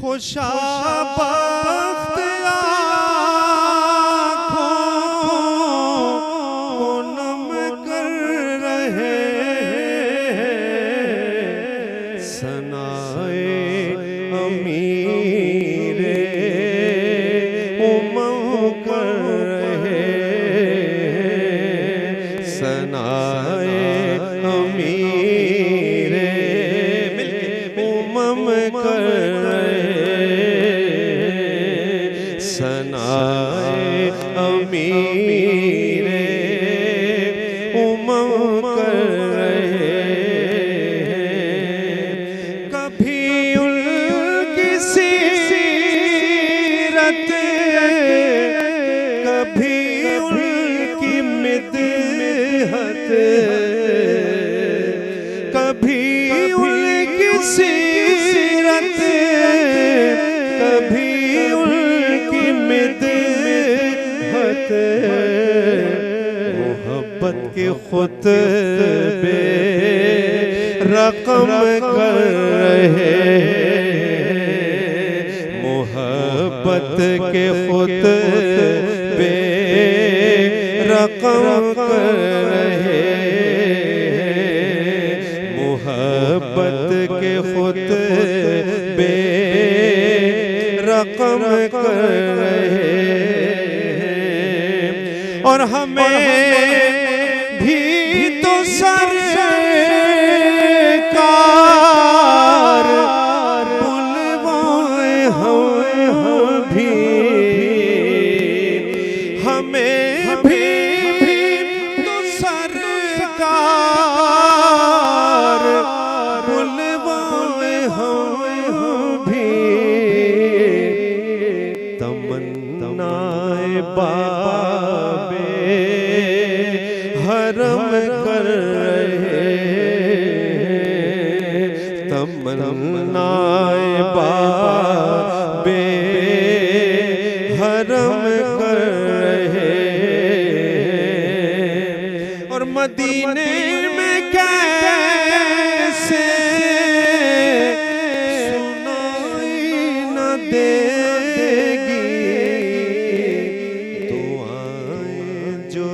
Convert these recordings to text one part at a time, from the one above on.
खुशाबख्त आँखों को नम कर रहे सनाए अमीरे उमम कर रहे सनाए अमीरे उमम कर सनाए अमीरे उमम कर रहे कभी उनकी सीरत कभी उनकी मिदहत कभी उनकी सीरत कभी मोहब्बत के खुतबे रकम कर रहे मोहब्बत के खुतबे रकम कर रहे मोहब्बत के खुतबे रकम कर रहे और हमें भी तो सरकार बुलवाए हम भी हमें भी तो सरकार बुलवाए हम भी तमन्नाए हरम कर रहे तमन्नाए बाबे हरम कर रहे और मदीने में कैसे सुनाई न देगी दुआएं जो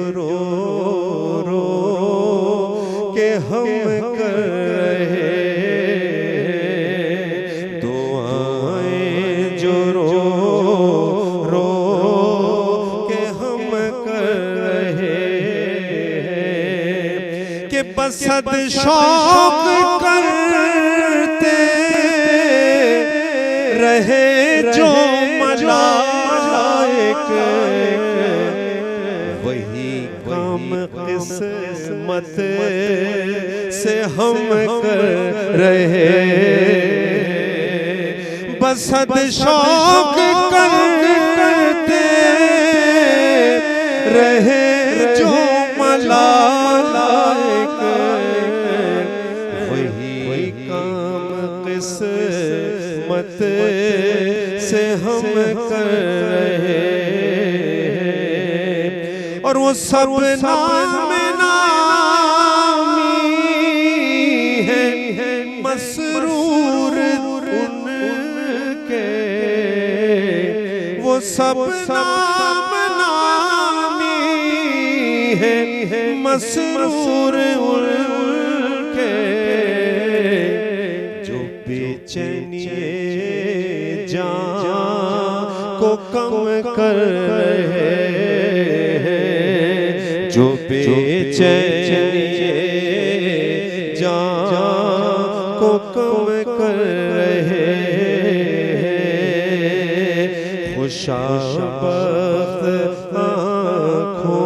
हम कर रहे दुआएं जो रो के हम कर रहे कि बसद शौक करते रहे जो मलाइक वही काम किस्मत से हम कर रहे बसद शौक करते रहे जो मलाइक वही काम किस्मत से हम कर रहे और वो सब नाम मसरूर उनके वो सब नाम नामी है मसरूर उनके जो बेचैनी जान को कम कर रहे जो बेचैनी को कम कर रहे खुशाबख्त आँखों